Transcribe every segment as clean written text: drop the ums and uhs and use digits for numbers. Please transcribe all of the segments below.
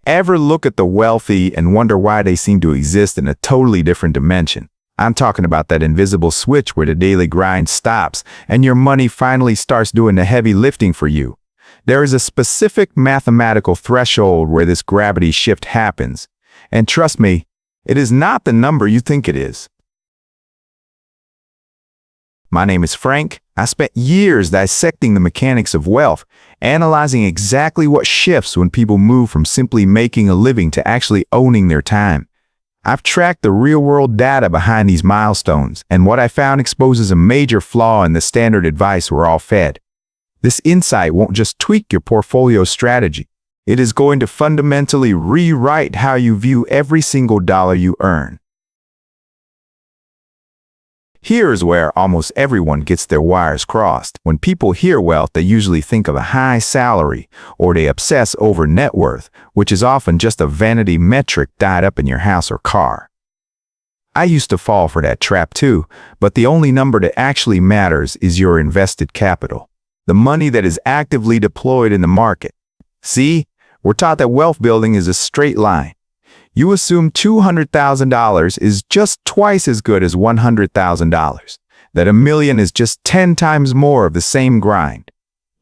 Ever look at the wealthy and wonder why they seem to exist in a totally different dimension? I'm talking about that invisible switch where the daily grind stops and your money finally starts doing the heavy lifting for you. There is a specific mathematical threshold where this gravity shift happens. And trust me, it is not the number you think it is. My name is Frank. I spent years dissecting the mechanics of wealth, analyzing exactly what shifts when people move from simply making a living to actually owning their time. I've tracked the real-world data behind these milestones, and what I found exposes a major flaw in the standard advice we're all fed. This insight won't just tweak your portfolio strategy. It is going to fundamentally rewrite how you view every single dollar you earn. Here's where almost everyone gets their wires crossed. When people hear wealth, they usually think of a high salary, or they obsess over net worth, which is often just a vanity metric tied up in your house or car. I used to fall for that trap too, but the only number that actually matters is your invested capital, the money that is actively deployed in the market. See, we're taught that wealth building is a straight line. You assume $200,000 is just twice as good as $100,000, that $1 million is just 10 times more of the same grind.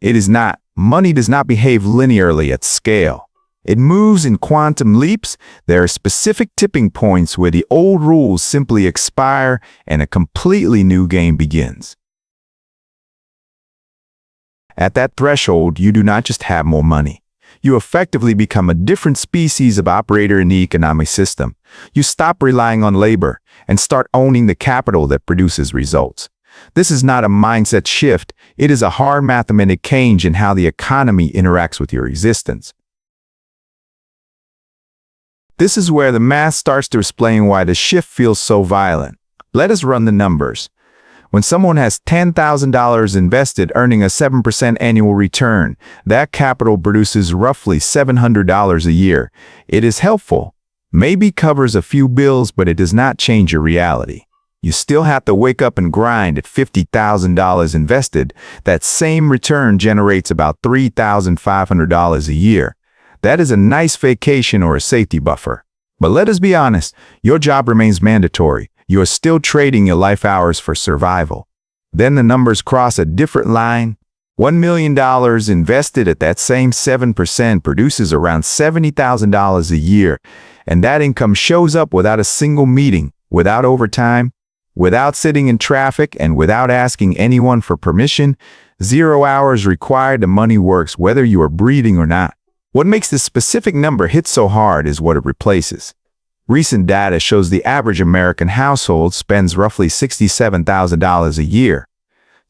It is not. Money does not behave linearly at scale. It moves in quantum leaps. There are specific tipping points where the old rules simply expire and a completely new game begins. At that threshold, you do not just have more money. You effectively become a different species of operator in the economic system. You stop relying on labor and start owning the capital that produces results. This is not a mindset shift. It is a hard mathematic change in how the economy interacts with your existence. This is where the math starts to explain why the shift feels so violent. Let us run the numbers. When someone has $10,000 invested earning a 7% annual return, that capital produces roughly $700 a year. It is helpful, maybe covers a few bills, but it does not change your reality. You still have to wake up and grind at $50,000 invested. That same return generates about $3,500 a year. That is a nice vacation or a safety buffer. But let us be honest, your job remains mandatory. You are still trading your life hours for survival. Then the numbers cross a different line. $1 million invested at that same 7% produces around $70,000 a year, and that income shows up without a single meeting, without overtime, without sitting in traffic, and without asking anyone for permission. 0 hours required. The money works whether you are breathing or not. What makes this specific number hit so hard is what it replaces. Recent data shows the average American household spends roughly $67,000 a year.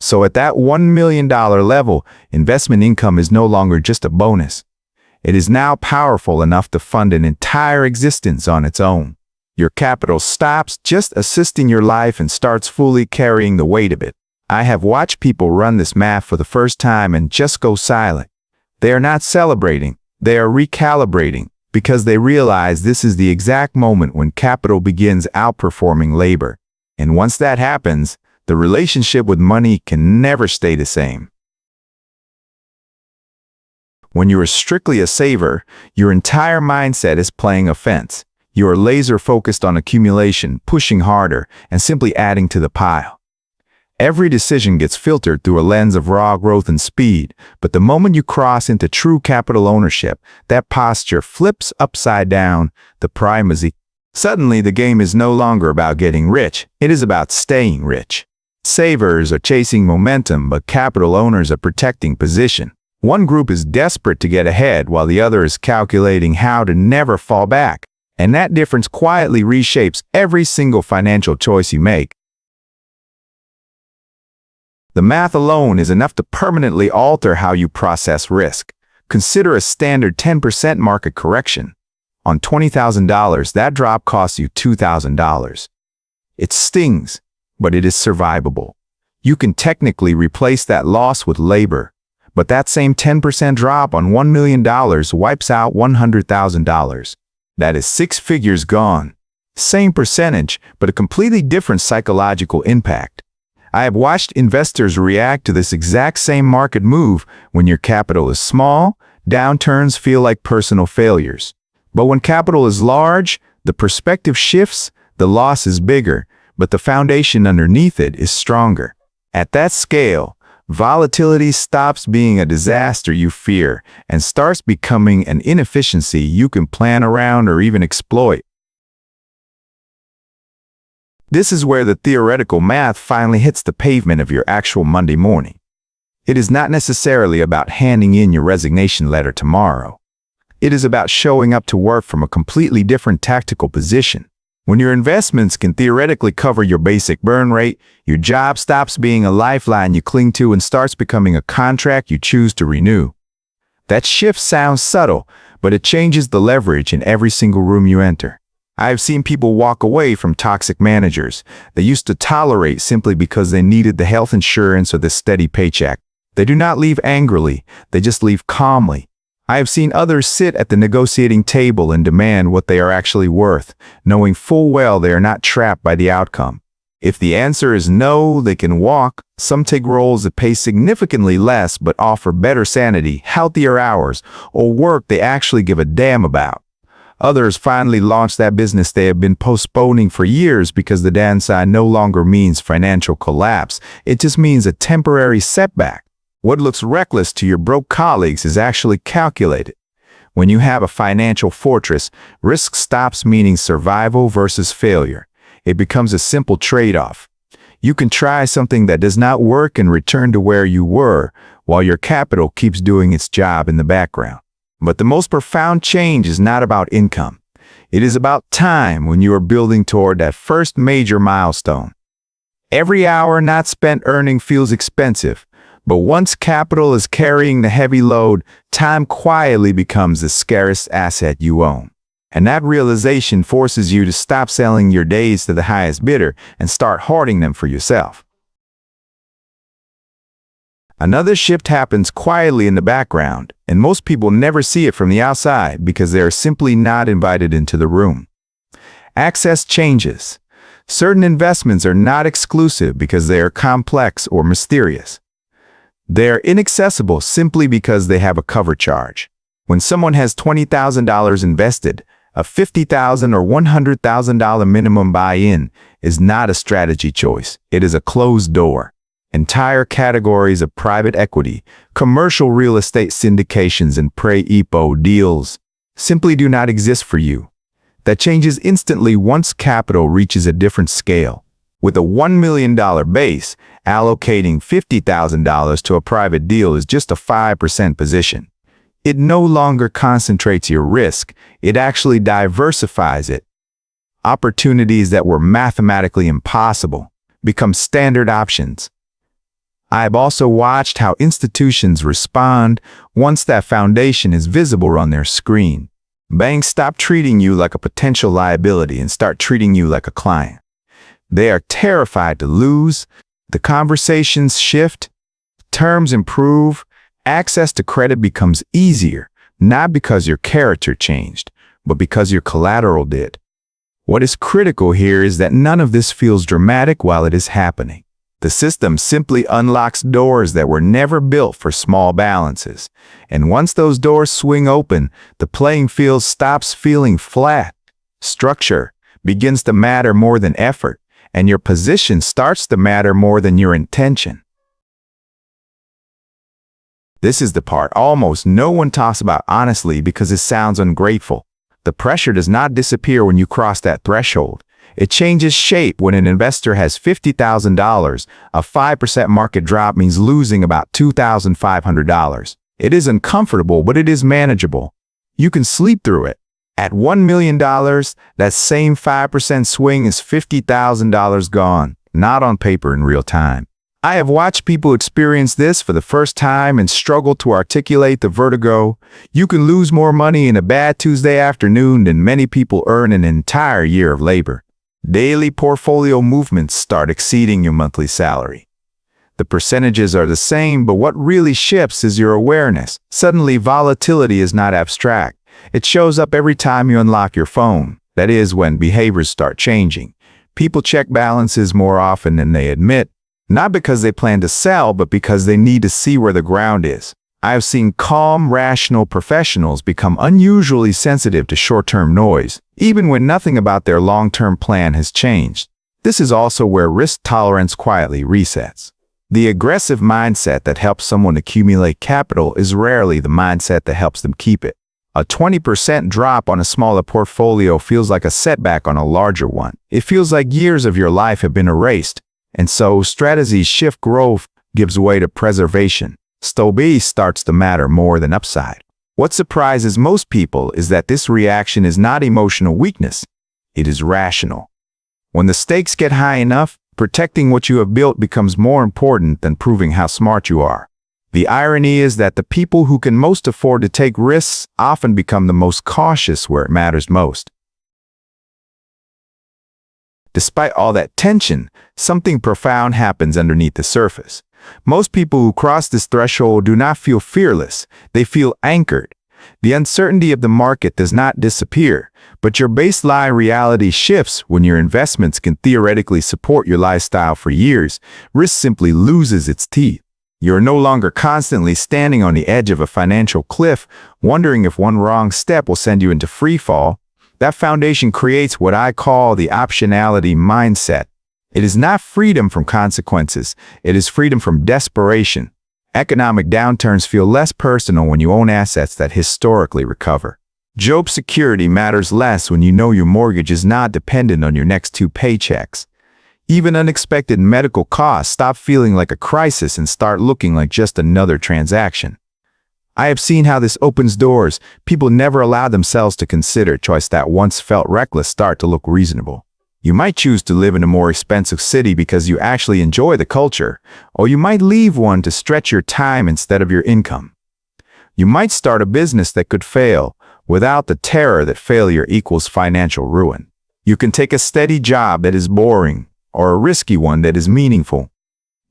So at that $1 million level, investment income is no longer just a bonus. It is now powerful enough to fund an entire existence on its own. Your capital stops just assisting your life and starts fully carrying the weight of it. I have watched people run this math for the first time and just go silent. They are not celebrating, they are recalibrating, because they realize this is the exact moment when capital begins outperforming labor. And once that happens, the relationship with money can never stay the same. When you are strictly a saver, your entire mindset is playing offense. You are laser focused on accumulation, pushing harder, and simply adding to the pile. Every decision gets filtered through a lens of raw growth and speed, but the moment you cross into true capital ownership, that posture flips upside down. The primacy. Suddenly, the game is no longer about getting rich, it is about staying rich. Savers are chasing momentum, but capital owners are protecting position. One group is desperate to get ahead, while the other is calculating how to never fall back. And that difference quietly reshapes every single financial choice you make. The math alone is enough to permanently alter how you process risk. Consider a standard 10% market correction. On $20,000, that drop costs you $2,000. It stings, but it is survivable. You can technically replace that loss with labor, but that same 10% drop on $1 million wipes out $100,000. That is 6 figures gone. Same percentage, but a completely different psychological impact. I have watched investors react to this exact same market move. When your capital is small, downturns feel like personal failures. But when capital is large, the perspective shifts, the loss is bigger, but the foundation underneath it is stronger. At that scale, volatility stops being a disaster you fear and starts becoming an inefficiency you can plan around or even exploit. This is where the theoretical math finally hits the pavement of your actual Monday morning. It is not necessarily about handing in your resignation letter tomorrow. It is about showing up to work from a completely different tactical position. When your investments can theoretically cover your basic burn rate, your job stops being a lifeline you cling to and starts becoming a contract you choose to renew. That shift sounds subtle, but it changes the leverage in every single room you enter. I have seen people walk away from toxic managers they used to tolerate simply because they needed the health insurance or the steady paycheck. They do not leave angrily, they just leave calmly. I have seen others sit at the negotiating table and demand what they are actually worth, knowing full well they are not trapped by the outcome. If the answer is no, they can walk. Some take roles that pay significantly less but offer better sanity, healthier hours, or work they actually give a damn about. Others finally launch that business they have been postponing for years because the downside no longer means financial collapse. It just means a temporary setback. What looks reckless to your broke colleagues is actually calculated. When you have a financial fortress, risk stops meaning survival versus failure. It becomes a simple trade-off. You can try something that does not work and return to where you were, while your capital keeps doing its job in the background. But the most profound change is not about income. It is about time when you are building toward that first major milestone. Every hour not spent earning feels expensive. But once capital is carrying the heavy load, time quietly becomes the scarcest asset you own. And that realization forces you to stop selling your days to the highest bidder and start hoarding them for yourself. Another shift happens quietly in the background, and most people never see it from the outside because they are simply not invited into the room. Access changes. Certain investments are not exclusive because they are complex or mysterious. They are inaccessible simply because they have a cover charge. When someone has $20,000 invested, a $50,000 or $100,000 minimum buy-in is not a strategy choice. It is a closed door. Entire categories of private equity, commercial real estate syndications, and pre-IPO deals simply do not exist for you. That changes instantly once capital reaches a different scale. With a $1 million base, allocating $50,000 to a private deal is just a 5% position. It no longer concentrates your risk, it actually diversifies it. Opportunities that were mathematically impossible become standard options. I have also watched how institutions respond once that foundation is visible on their screen. Banks stop treating you like a potential liability and start treating you like a client. They are terrified to lose. The conversations shift, terms improve, access to credit becomes easier, not because your character changed, but because your collateral did. What is critical here is that none of this feels dramatic while it is happening. The system simply unlocks doors that were never built for small balances. And once those doors swing open, the playing field stops feeling flat. Structure begins to matter more than effort, and your position starts to matter more than your intention. This is the part almost no one talks about honestly because it sounds ungrateful. The pressure does not disappear when you cross that threshold. It changes shape when an investor has $50,000. A 5% market drop means losing about $2,500. It is uncomfortable, but it is manageable. You can sleep through it. At $1 million, that same 5% swing is $50,000 gone, not on paper in real time. I have watched people experience this for the first time and struggle to articulate the vertigo. You can lose more money in a bad Tuesday afternoon than many people earn an entire year of labor. Daily portfolio movements start exceeding your monthly salary. The percentages are the same, but what really shifts is your awareness. Suddenly, volatility is not abstract. It shows up every time you unlock your phone. That is when behaviors start changing. People check balances more often than they admit, not because they plan to sell, but because they need to see where the ground is. I have seen calm, rational professionals become unusually sensitive to short-term noise, even when nothing about their long-term plan has changed. This is also where risk tolerance quietly resets. The aggressive mindset that helps someone accumulate capital is rarely the mindset that helps them keep it. A 20% drop on a smaller portfolio feels like a setback on a larger one. It feels like years of your life have been erased, and so strategies shift. Growth gives way to preservation. Stability starts to matter more than upside. What surprises most people is that this reaction is not emotional weakness. It is rational. When the stakes get high enough, protecting what you have built becomes more important than proving how smart you are. The irony is that the people who can most afford to take risks often become the most cautious where it matters most. Despite all that tension, something profound happens underneath the surface. Most people who cross this threshold do not feel fearless, they feel anchored. The uncertainty of the market does not disappear, but your baseline reality shifts. When your investments can theoretically support your lifestyle for years, risk simply loses its teeth. You're no longer constantly standing on the edge of a financial cliff, wondering if one wrong step will send you into free fall. That foundation creates what I call the optionality mindset. It is not freedom from consequences, it is freedom from desperation. Economic downturns feel less personal when you own assets that historically recover. Job security matters less when you know your mortgage is not dependent on your next 2 paychecks. Even unexpected medical costs stop feeling like a crisis and start looking like just another transaction. I have seen how this opens doors. People never allow themselves to consider choice that once felt reckless start to look reasonable. You might choose to live in a more expensive city because you actually enjoy the culture, or you might leave one to stretch your time instead of your income. You might start a business that could fail without the terror that failure equals financial ruin. You can take a steady job that is boring or a risky one that is meaningful.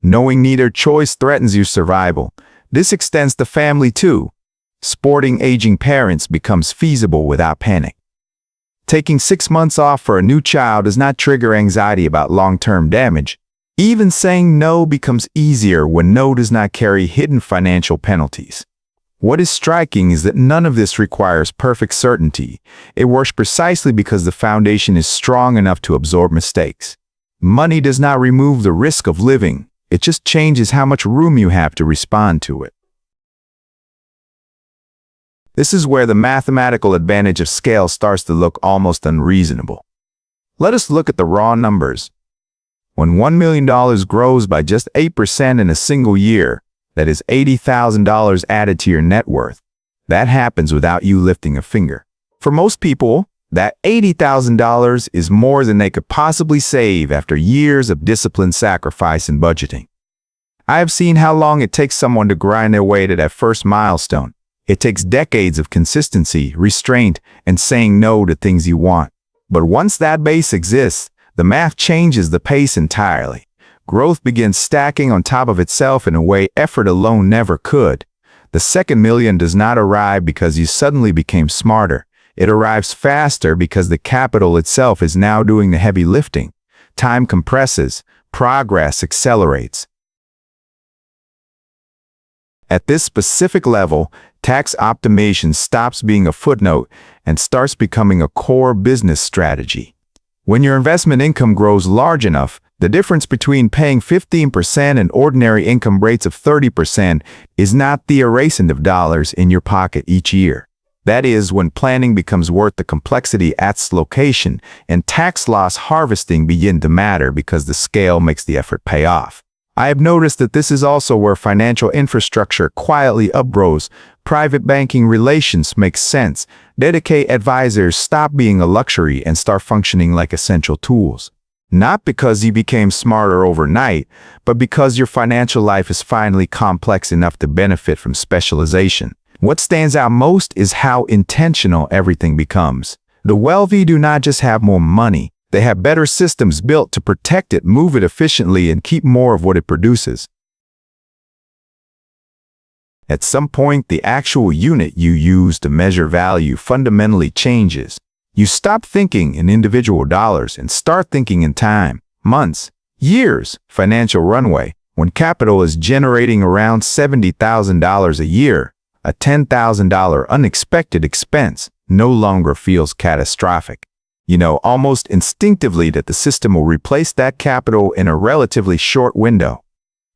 Knowing neither choice threatens your survival. This extends to family too. Supporting aging parents becomes feasible without panic. Taking 6 months off for a new child does not trigger anxiety about long-term damage. Even saying no becomes easier when no does not carry hidden financial penalties. What is striking is that none of this requires perfect certainty. It works precisely because the foundation is strong enough to absorb mistakes. Money does not remove the risk of living. It just changes how much room you have to respond to it. This is where the mathematical advantage of scale starts to look almost unreasonable. Let us look at the raw numbers. When $1 million grows by just 8% in a single year, that is $80,000 added to your net worth. That happens without you lifting a finger. For most people, that $80,000 is more than they could possibly save after years of disciplined sacrifice and budgeting. I have seen how long it takes someone to grind their way to that first milestone. It takes decades of consistency, restraint, and saying no to things you want. But once that base exists, the math changes the pace entirely. Growth begins stacking on top of itself in a way effort alone never could. The second million does not arrive because you suddenly became smarter. It arrives faster because the capital itself is now doing the heavy lifting. Time compresses, progress accelerates. At this specific level, tax optimization stops being a footnote and starts becoming a core business strategy. When your investment income grows large enough, the difference between paying 15% and ordinary income rates of 30% is not the erasing of dollars in your pocket each year. That is when planning becomes worth the complexity at its location and tax loss harvesting begin to matter because the scale makes the effort pay off. I have noticed that this is also where financial infrastructure quietly upgrows. Private banking relations make sense. Dedicated advisors stop being a luxury and start functioning like essential tools. Not because you became smarter overnight, but because your financial life is finally complex enough to benefit from specialization. What stands out most is how intentional everything becomes. The wealthy do not just have more money, they have better systems built to protect it, move it efficiently, and keep more of what it produces. At some point, the actual unit you use to measure value fundamentally changes. You stop thinking in individual dollars and start thinking in time, months, years, financial runway. When capital is generating around $70,000 a year, a $10,000 unexpected expense no longer feels catastrophic. You know almost instinctively that the system will replace that capital in a relatively short window.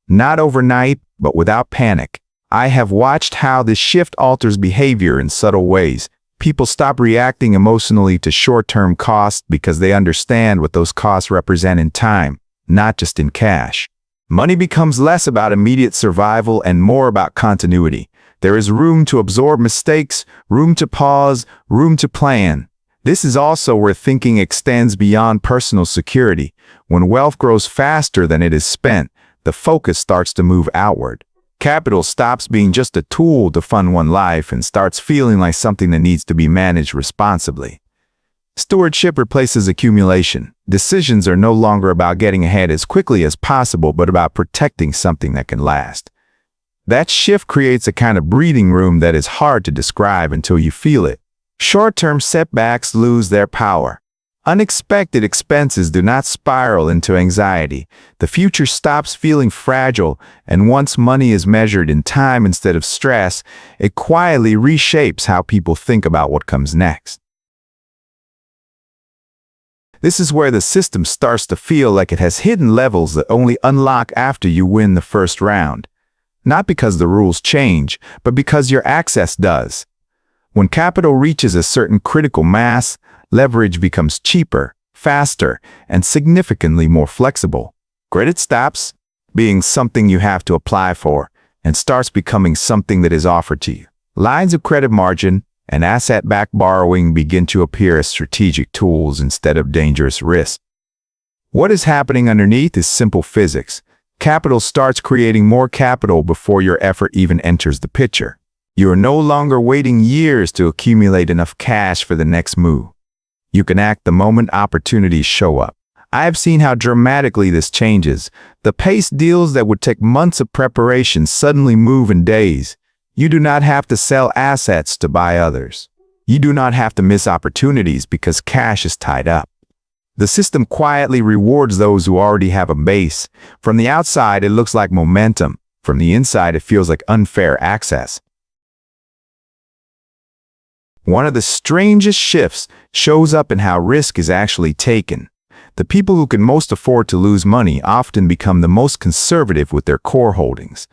Not overnight, but without panic. I have watched how this shift alters behavior in subtle ways. People stop reacting emotionally to short-term costs because they understand what those costs represent in time, not just in cash. Money becomes less about immediate survival and more about continuity. There is room to absorb mistakes, room to pause, room to plan. This is also where thinking extends beyond personal security. When wealth grows faster than it is spent, the focus starts to move outward. Capital stops being just a tool to fund one life and starts feeling like something that needs to be managed responsibly. Stewardship replaces accumulation. Decisions are no longer about getting ahead as quickly as possible, but about protecting something that can last. That shift creates a kind of breathing room that is hard to describe until you feel it. Short-term setbacks lose their power. Unexpected expenses do not spiral into anxiety. The future stops feeling fragile, and once money is measured in time instead of stress, it quietly reshapes how people think about what comes next. This is where the system starts to feel like it has hidden levels that only unlock after you win the first round. Not because the rules change, but because your access does. When capital reaches a certain critical mass, leverage becomes cheaper, faster, and significantly more flexible. Credit stops being something you have to apply for and starts becoming something that is offered to you. Lines of credit margin and asset-backed borrowing begin to appear as strategic tools instead of dangerous risks. What is happening underneath is simple physics. Capital starts creating more capital before your effort even enters the picture. You are no longer waiting years to accumulate enough cash for the next move. You can act the moment opportunities show up. I have seen how dramatically this changes. The pace deals that would take months of preparation suddenly move in days. You do not have to sell assets to buy others. You do not have to miss opportunities because cash is tied up. The system quietly rewards those who already have a base. From the outside, it looks like momentum. From the inside, it feels like unfair access. One of the strangest shifts shows up in how risk is actually taken. The people who can most afford to lose money often become the most conservative with their core holdings.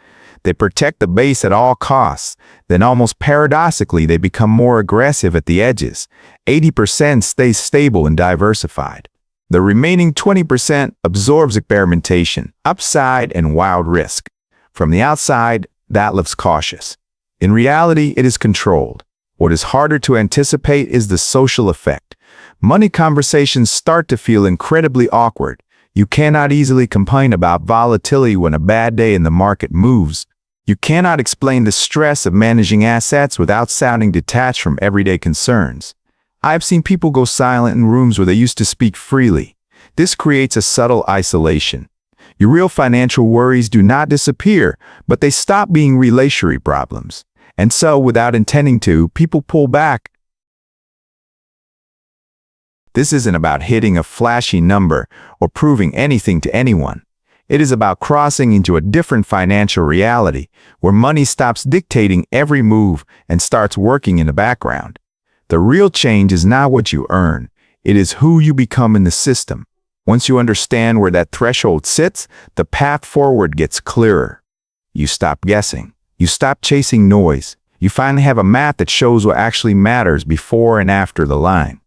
They protect the base at all costs. Then almost paradoxically, they become more aggressive at the edges. 80% stays stable and diversified. The remaining 20% absorbs experimentation, upside, and wild risk. From the outside, that looks cautious. In reality, it is controlled. What is harder to anticipate is the social effect. Money conversations start to feel incredibly awkward. You cannot easily complain about volatility when a bad day in the market moves. You cannot explain the stress of managing assets without sounding detached from everyday concerns. I've seen people go silent in rooms where they used to speak freely. This creates a subtle isolation. Your real financial worries do not disappear, but they stop being relationship problems. And so, without intending to, people pull back. This isn't about hitting a flashy number or proving anything to anyone. It is about crossing into a different financial reality where money stops dictating every move and starts working in the background. The real change is not what you earn. It is who you become in the system. Once you understand where that threshold sits, the path forward gets clearer. You stop guessing. You stop chasing noise. You finally have a map that shows what actually matters before and after the line.